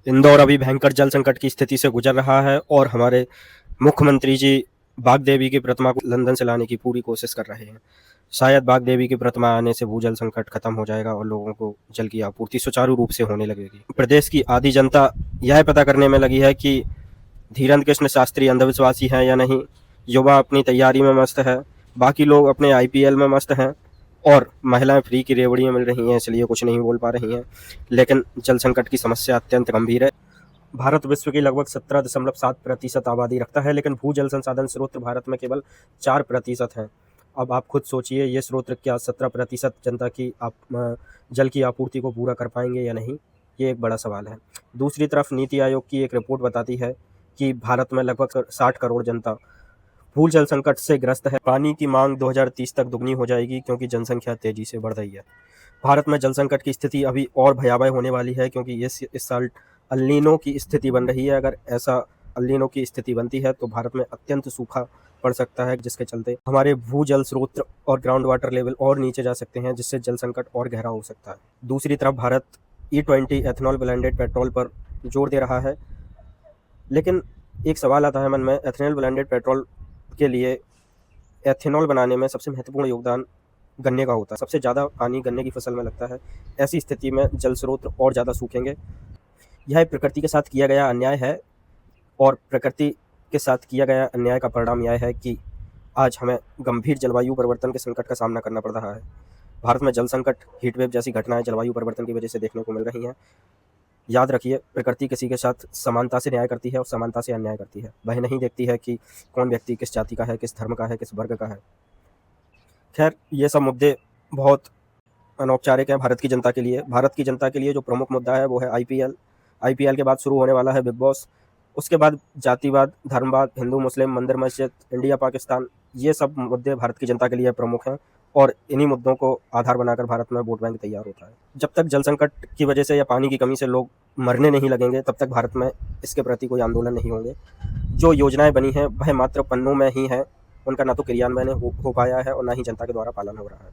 इंदौर अभी भयंकर जल संकट की स्थिति से गुजर रहा है और हमारे मुख्यमंत्री जी बाग देवी की प्रतिमा को लंदन से लाने की पूरी कोशिश कर रहे हैं। शायद बाग देवी की प्रतिमा आने से भूजल संकट खत्म हो जाएगा और लोगों को जल की आपूर्ति सुचारू रूप से होने लगेगी। प्रदेश की आधी जनता यह पता करने में लगी है कि धीरेन्द्र कृष्ण शास्त्री अंधविश्वासी हैं या नहीं। युवा अपनी तैयारी में मस्त है, बाकी लोग अपने आईपीएल में मस्त हैं और महिलाएं फ्री की रेवड़ियां मिल रही हैं, इसलिए कुछ नहीं बोल पा रही हैं। लेकिन जल संकट की समस्या अत्यंत गंभीर है। भारत विश्व की लगभग 17.7% आबादी रखता है, लेकिन भूजल संसाधन स्रोत भारत में केवल 4% हैं। अब आप खुद सोचिए, ये स्रोत क्या 17% जनता की जल की आपूर्ति को पूरा कर पाएंगे या नहीं, ये एक बड़ा सवाल है। दूसरी तरफ नीति आयोग की एक रिपोर्ट बताती है कि भारत में लगभग 60 करोड़ जनता भूजल संकट से ग्रस्त है। पानी की मांग 2030 तक दुगनी हो जाएगी क्योंकि जनसंख्या तेजी से बढ़ रही है। भारत में जल संकट की स्थिति अभी और भयावह होने वाली है क्योंकि इस साल अल नीनो की स्थिति बन रही है। अगर ऐसा अल नीनो की स्थिति बनती है तो भारत में अत्यंत सूखा पड़ सकता है, जिसके चलते हमारे भूजल स्रोत और ग्राउंड वाटर लेवल और नीचे जा सकते हैं, जिससे जल संकट और गहरा हो सकता है। दूसरी तरफ Bharat E20 ethanol blended petrol पर जोर दे रहा है, लेकिन एक सवाल आता है मन में, एथेनॉल ब्लेंडेड पेट्रोल के लिए एथेनॉल बनाने में सबसे महत्वपूर्ण योगदान गन्ने का होता है। सबसे ज़्यादा पानी गन्ने की फसल में लगता है। ऐसी स्थिति में जल स्रोत और ज़्यादा सूखेंगे। यह प्रकृति के साथ किया गया अन्याय है और प्रकृति के साथ किया गया अन्याय का परिणाम यह है कि आज हमें गंभीर जलवायु परिवर्तन के संकट का सामना करना पड़ रहा है। भारत में जल संकट, हीटवेव जैसी घटनाएं जलवायु परिवर्तन की वजह से देखने को मिल रही हैं। याद रखिए, प्रकृति किसी के साथ समानता से न्याय करती है और समानता से अन्याय करती है। वह नहीं देखती है कि कौन व्यक्ति किस जाति का है, किस धर्म का है, किस वर्ग का है। खैर, ये सब मुद्दे बहुत अनौपचारिक हैं भारत की जनता के लिए। भारत की जनता के लिए जो प्रमुख मुद्दा है वो है आईपीएल। आईपीएल के बाद शुरू होने वाला है बिग बॉस। उसके बाद जातिवाद, धर्मवाद, हिंदू मुस्लिम, मंदिर मस्जिद, इंडिया पाकिस्तान, ये सब मुद्दे भारत की जनता के लिए प्रमुख हैं और इन्हीं मुद्दों को आधार बनाकर भारत में वोट बैंक तैयार होता है। जब तक जल संकट की वजह से या पानी की कमी से लोग मरने नहीं लगेंगे, तब तक भारत में इसके प्रति कोई आंदोलन नहीं होंगे। जो योजनाएं बनी हैं वह मात्र पन्नों में ही हैं, उनका ना तो क्रियान्वयन हो पाया है और ना ही जनता के द्वारा पालन हो रहा है।